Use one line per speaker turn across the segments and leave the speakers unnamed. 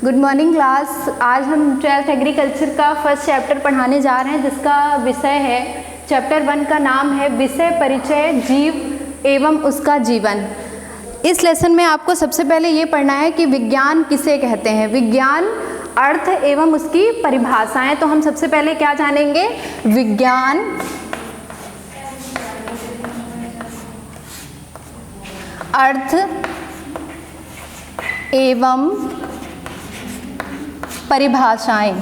Good morning class. आज हम 12th agriculture का फर्स्ट चैप्टर पढ़ाने जा रहे हैं, जिसका विषय है, चैप्टर 1 का नाम है विषय परिचय जीव एवं उसका जीवन। इस लेसन में आपको सबसे पहले ये पढ़ना है कि विज्ञान किसे कहते हैं, विज्ञान, अर्थ एवं उसकी परिभाषाएं। तो हम सबसे पहले क्या जानेंगे, विज्ञान, अर्थ एवं परिभाषाएं।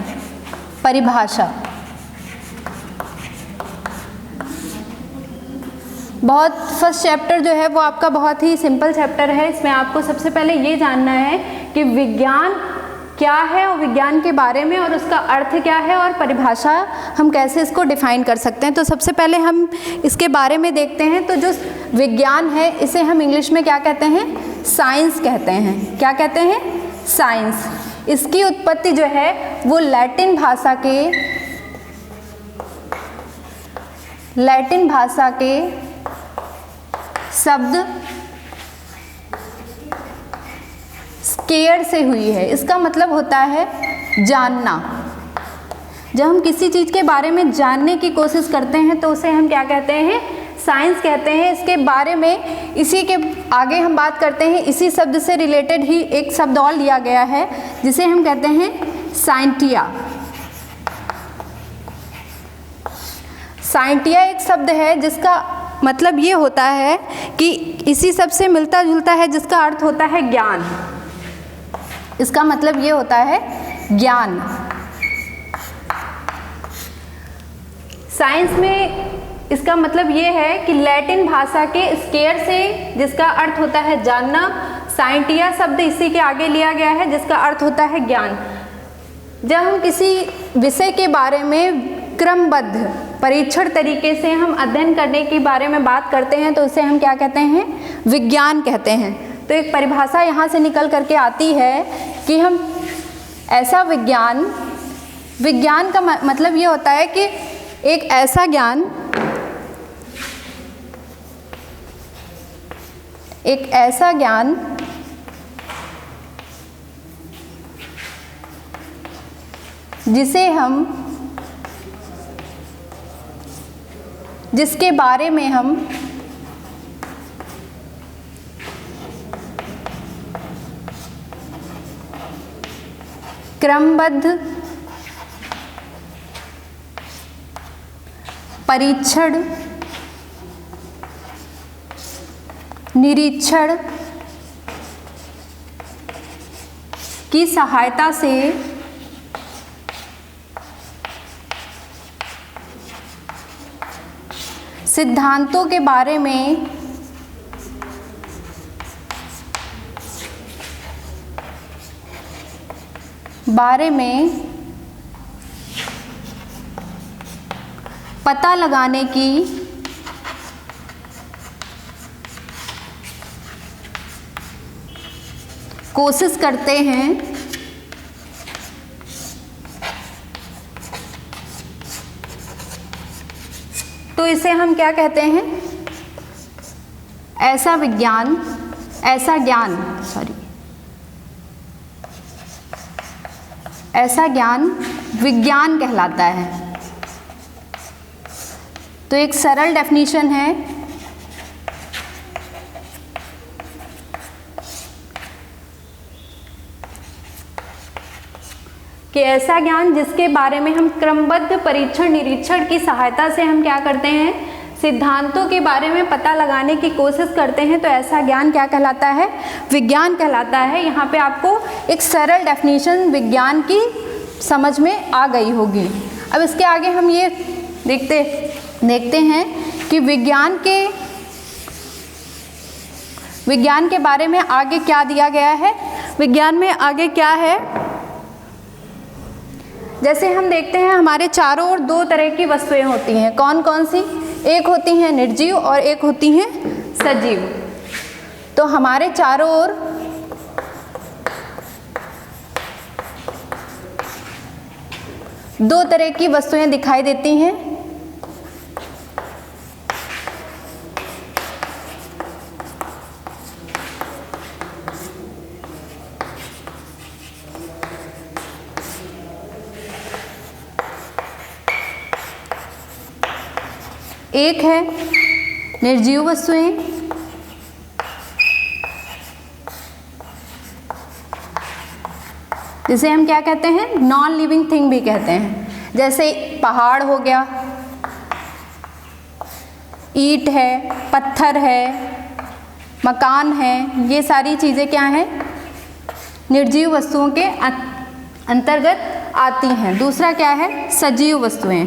परिभाषा बहुत फर्स्ट चैप्टर जो है वो आपका बहुत ही सिंपल चैप्टर है। इसमें आपको सबसे पहले ये जानना है कि विज्ञान क्या है और विज्ञान के बारे में, और उसका अर्थ क्या है और परिभाषा हम कैसे इसको डिफाइन कर सकते हैं। तो सबसे पहले हम इसके बारे में देखते हैं। तो जो विज्ञान है इसे हम इंग्लिश में क्या कहते हैं, साइंस कहते हैं। क्या कहते हैं, साइंस। इसकी उत्पत्ति जो है वो लैटिन भाषा के शब्द स्केयर से हुई है। इसका मतलब होता है जानना। जब हम किसी चीज़ के बारे में जानने की कोशिश करते हैं तो उसे हम क्या कहते हैं, साइंस कहते हैं। इसके बारे में इसी के आगे हम बात करते हैं, इसी शब्द से रिलेटेड ही एक शब्द और लिया गया है जिसे हम कहते हैं साइंटिया। साइंटिया एक शब्द है जिसका मतलब ये होता है कि इसी शब्द से मिलता जुलता है, जिसका अर्थ होता है ज्ञान। इसका मतलब ये होता है ज्ञान। साइंस में इसका मतलब ये है कि लैटिन भाषा के स्केयर से, जिसका अर्थ होता है जानना, साइंटिया शब्द इसी के आगे लिया गया है जिसका अर्थ होता है ज्ञान। जब हम किसी विषय के बारे में क्रमबद्ध परीक्षण तरीके से हम अध्ययन करने के बारे में बात करते हैं तो उसे हम क्या कहते हैं, विज्ञान कहते हैं। तो एक परिभाषा यहाँ से निकल करके आती है कि हम ऐसा विज्ञान का मतलब ये होता है कि एक ऐसा ज्ञान जिसके बारे में हम क्रमबद्ध परीक्षण, निरीक्षण की सहायता से सिद्धांतों के बारे में पता लगाने की कोशिश करते हैं। तो इसे हम क्या कहते हैं, ऐसा ज्ञान विज्ञान कहलाता है। तो एक सरल डेफिनेशन है कि ऐसा ज्ञान जिसके बारे में हम क्रमबद्ध परीक्षण निरीक्षण की सहायता से हम क्या करते हैं, सिद्धांतों के बारे में पता लगाने की कोशिश करते हैं। तो ऐसा ज्ञान क्या कहलाता है, विज्ञान कहलाता है। यहाँ पे आपको एक सरल डेफिनेशन विज्ञान की समझ में आ गई होगी। अब इसके आगे हम ये देखते हैं कि विज्ञान के बारे में आगे क्या दिया गया है। विज्ञान में आगे क्या है, जैसे हम देखते हैं हमारे चारों ओर दो तरह की वस्तुएं होती हैं। कौन कौन सी, एक होती हैं निर्जीव और एक होती हैं सजीव। तो हमारे चारों ओर दो तरह की वस्तुएं दिखाई देती हैं। एक है निर्जीव वस्तुएं, जिसे हम क्या कहते हैं, नॉन लिविंग थिंग भी कहते हैं, जैसे पहाड़ हो गया, ईंट है, पत्थर है, मकान है, ये सारी चीज़ें क्या हैं, निर्जीव वस्तुओं के अंतर्गत आती हैं। दूसरा क्या है, सजीव वस्तुएं।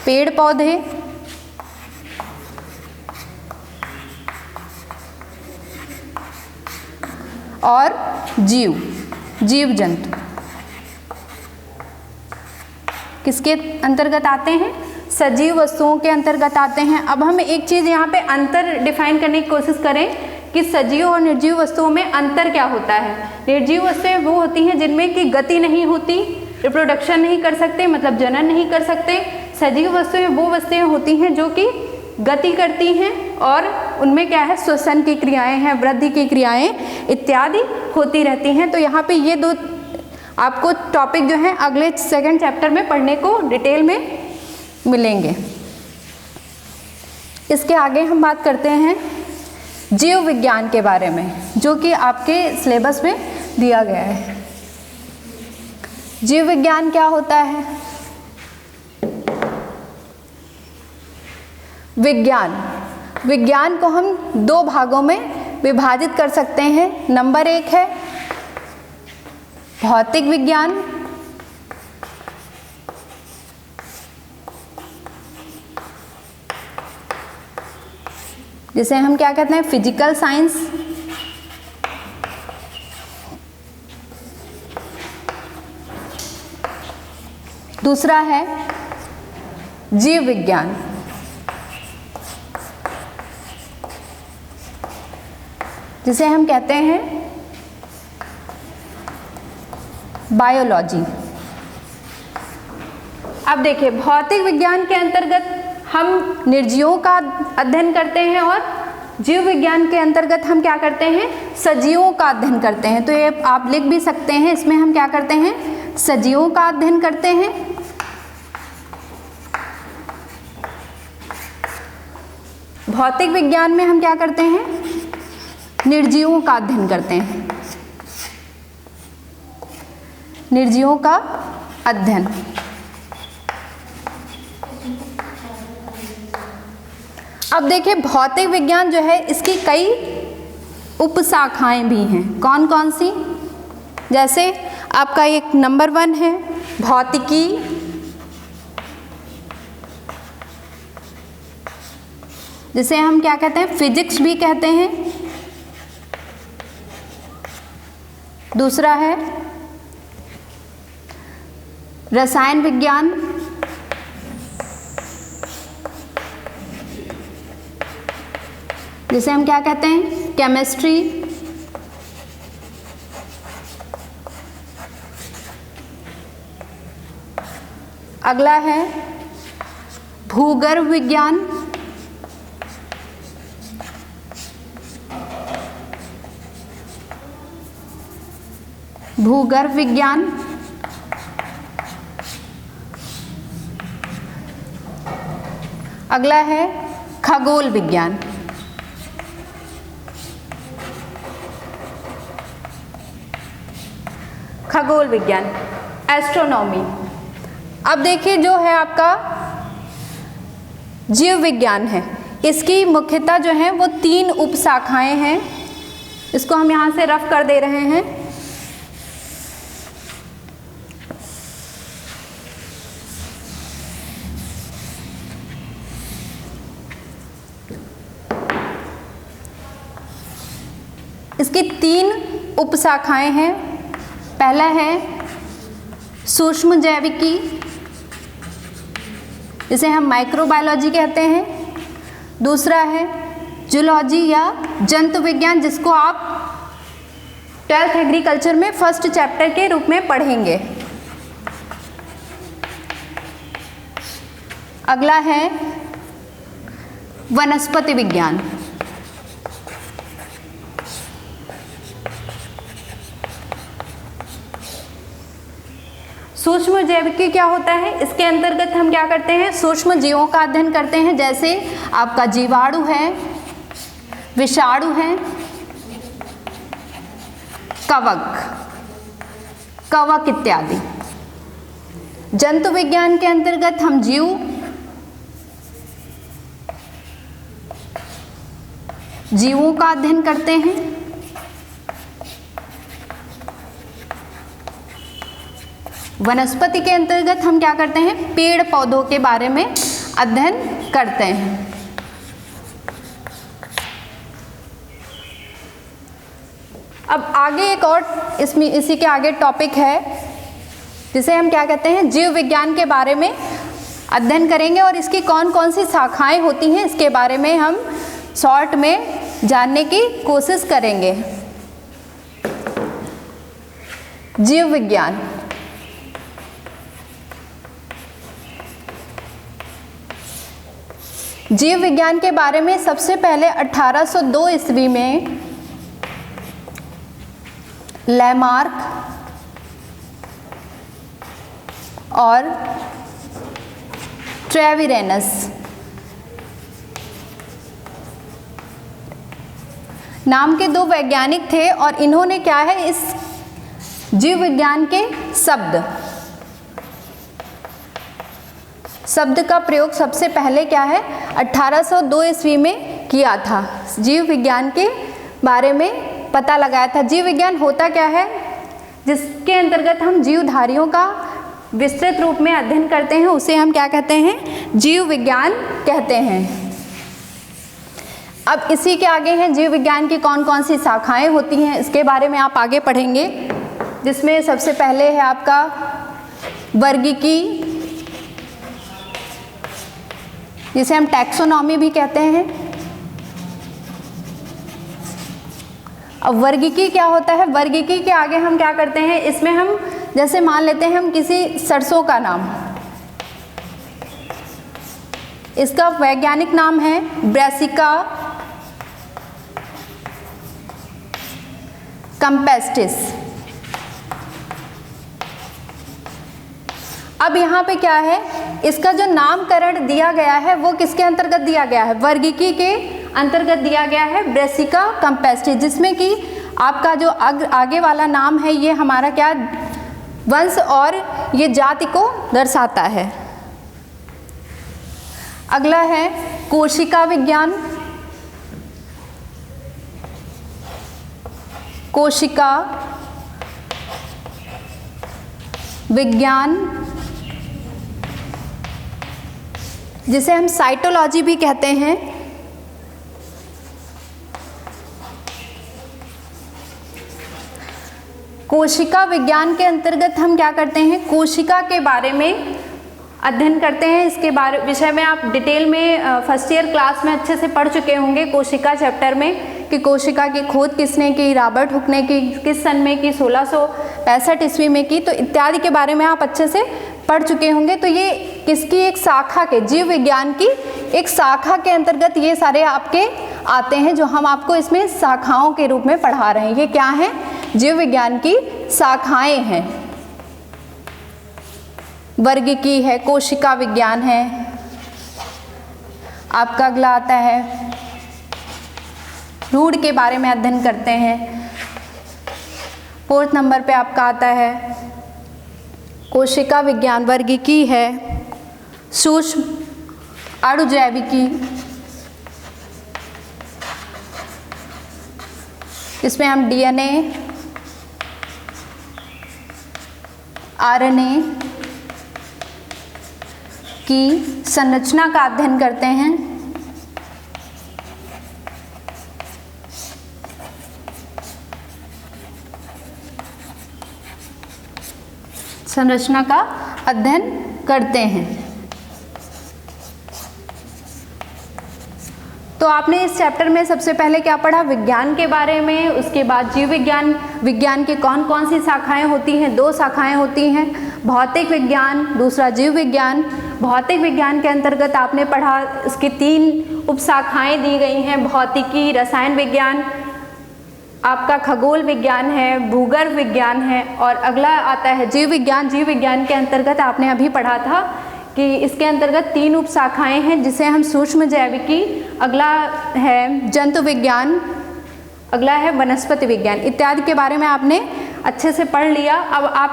पेड़ पौधे, और जीव जंतु किसके अंतर्गत आते हैं, सजीव वस्तुओं के अंतर्गत आते हैं। अब हम एक चीज़ यहाँ पे अंतर डिफाइन करने की कोशिश करें कि सजीव और निर्जीव वस्तुओं में अंतर क्या होता है। निर्जीव वस्तुएं वो होती हैं जिनमें कि गति नहीं होती, रिप्रोडक्शन नहीं कर सकते, मतलब जनन नहीं कर सकते। सजीव वस्तुएं वो वस्तुएं होती हैं जो कि गति करती हैं और उनमें क्या है, श्वसन की क्रियाएं हैं, वृद्धि की क्रियाएं इत्यादि होती रहती हैं। तो यहाँ पे ये दो आपको टॉपिक जो हैं अगले सेकंड चैप्टर में पढ़ने को डिटेल में मिलेंगे। इसके आगे हम बात करते हैं जीव विज्ञान के बारे में, जो कि आपके सिलेबस में दिया गया है। जीव विज्ञान क्या होता है? विज्ञान को हम दो भागों में विभाजित कर सकते हैं। नंबर एक है भौतिक विज्ञान, जिसे हम क्या कहते हैं, फिजिकल साइंस। दूसरा है जीव विज्ञान, जिसे हम कहते हैं बायोलॉजी। अब देखिए, भौतिक विज्ञान के अंतर्गत हम निर्जीवों का अध्ययन करते हैं और जीव विज्ञान के अंतर्गत हम क्या करते हैं, सजीवों का अध्ययन करते हैं। तो ये आप लिख भी सकते हैं, इसमें हम क्या करते हैं, सजीवों का अध्ययन करते हैं। भौतिक विज्ञान में हम क्या करते हैं, निर्जीवों का अध्ययन करते हैं, निर्जीवों का अध्ययन। अब देखिए, भौतिक विज्ञान जो है इसकी कई उपशाखाएं भी हैं। कौन कौन सी? जैसे आपका एक नंबर 1 है भौतिकी, जिसे हम क्या कहते हैं, फिजिक्स भी कहते हैं। दूसरा है रसायन विज्ञान, जिसे हम क्या कहते हैं, केमिस्ट्री। अगला है भूगर्भ विज्ञान, भूगर्भ विज्ञान। अगला है खगोल विज्ञान। खगोल विज्ञान, एस्ट्रोनॉमी। अब देखिए, जो है आपका जीव विज्ञान है, इसकी मुख्यतः जो है वो 3 उपशाखाएं हैं। इसको हम यहाँ से रफ कर दे रहे हैं। इसकी 3 उपशाखाएं हैं। पहला है सूक्ष्म जैविकी, जिसे हम माइक्रोबायोलॉजी कहते हैं। दूसरा है जूलॉजी या जंतु विज्ञान, जिसको आप 12th एग्रीकल्चर में फर्स्ट चैप्टर के रूप में पढ़ेंगे। अगला है वनस्पति विज्ञान। सूक्ष्म जैविकी क्या होता है? इसके अंतर्गत हम क्या करते हैं? सूक्ष्म जीवों का अध्ययन करते हैं, जैसे आपका जीवाणु है, विषाणु है, कवक इत्यादि। जंतु विज्ञान के अंतर्गत हम जीवों का अध्ययन करते हैं। वनस्पति के अंतर्गत हम क्या करते हैं? पेड़ पौधों के बारे में अध्ययन करते हैं। अब आगे एक और इसी के आगे टॉपिक है जिसे हम क्या कहते हैं? जीव विज्ञान के बारे में अध्ययन करेंगे और इसकी कौन कौन सी शाखाएं होती हैं इसके बारे में हम शॉर्ट में जानने की कोशिश करेंगे। जीव विज्ञान, जीव विज्ञान के बारे में सबसे पहले 1802 ईस्वी में लैमार्क और ट्रेविरेनस नाम के दो वैज्ञानिक थे और इन्होंने क्या है, इस जीव विज्ञान के शब्द का प्रयोग सबसे पहले क्या है 1802 ईस्वी में किया था। जीव विज्ञान के बारे में पता लगाया था। जीव विज्ञान होता क्या है? जिसके अंतर्गत हम जीवधारियों का विस्तृत रूप में अध्ययन करते हैं, उसे हम क्या कहते हैं? जीव विज्ञान कहते हैं। अब इसी के आगे हैं जीव विज्ञान की कौन कौन सी शाखाएं होती हैं, इसके बारे में आप आगे पढ़ेंगे, जिसमें सबसे पहले है आपका वर्गीकी, जिसे हम टैक्सोनॉमी भी कहते हैं। अब वर्गीकी क्या होता है? वर्गीकी के आगे हम क्या करते हैं? इसमें हम जैसे मान लेते हैं हम किसी सरसों का नाम, इसका वैज्ञानिक नाम है ब्रैसिका कैम्पेस्टिस। अब यहाँ पे क्या है, इसका जो नामकरण दिया गया है वो किसके अंतर्गत दिया गया है? वर्गीकी के अंतर्गत दिया गया है, ब्रैसिका कैम्पेस्टिस, जिसमें कि आपका जो आगे वाला नाम है ये हमारा क्या वंश और ये जाति को दर्शाता है। अगला है कोशिका विज्ञान। कोशिका विज्ञान, जिसे हम साइटोलॉजी भी कहते हैं। कोशिका विज्ञान के अंतर्गत हम क्या करते हैं? कोशिका के बारे में अध्ययन करते हैं। इसके विषय में आप डिटेल में फर्स्ट ईयर क्लास में अच्छे से पढ़ चुके होंगे, कोशिका चैप्टर में, कि कोशिका की खोज किसने की, रॉबर्ट हुक ने की, किस सन में की, 1665 ईस्वी में की, तो इत्यादि के बारे में आप अच्छे से पढ़ चुके होंगे। तो ये किसकी एक शाखा के, जीव विज्ञान की एक शाखा के अंतर्गत ये सारे आपके आते हैं, जो हम आपको इसमें शाखाओं के रूप में पढ़ा रहे हैं। ये क्या है? जीव विज्ञान की शाखाएं हैं। वर्गीकी है, कोशिका विज्ञान है, आपका अगला आता है भ्रूण के बारे में अध्ययन करते हैं। 4th नंबर पे आपका आता है कोशिका विज्ञान, वर्गीकी है, सूक्ष्म अणुजैविकी, इसमें हम डीएनए, आरएनए की संरचना का अध्ययन करते हैं। संरचना का अध्ययन करते हैं। तो आपने इस चैप्टर में सबसे पहले क्या पढ़ा? विज्ञान के बारे में, उसके बाद जीव विज्ञान, विज्ञान की कौन कौन सी शाखाएं होती हैं? 2 शाखाएं होती हैं, भौतिक विज्ञान, दूसरा जीव विज्ञान। भौतिक विज्ञान के अंतर्गत आपने पढ़ा, इसकी 3 उपशाखाएं दी गई हैं, भौतिकी, रसायन विज्ञान आपका खगोल विज्ञान है, भूगर्भ विज्ञान है, और अगला आता है जीव विज्ञान। जीव विज्ञान के अंतर्गत आपने अभी पढ़ा था कि इसके अंतर्गत 3 उपशाखाएं हैं जिसे हम सूक्ष्म जैविकी, अगला है जंतु विज्ञान, अगला है वनस्पति विज्ञान इत्यादि के बारे में आपने अच्छे से पढ़ लिया। अब आप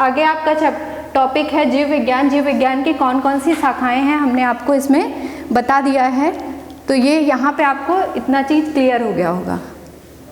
आगे आपका टॉपिक है जीव विज्ञान। जीव विज्ञान की कौन कौन सी शाखाएं हैं हमने आपको इसमें बता दिया है। तो ये यहाँ पे आपको इतना चीज़ क्लियर हो गया होगा।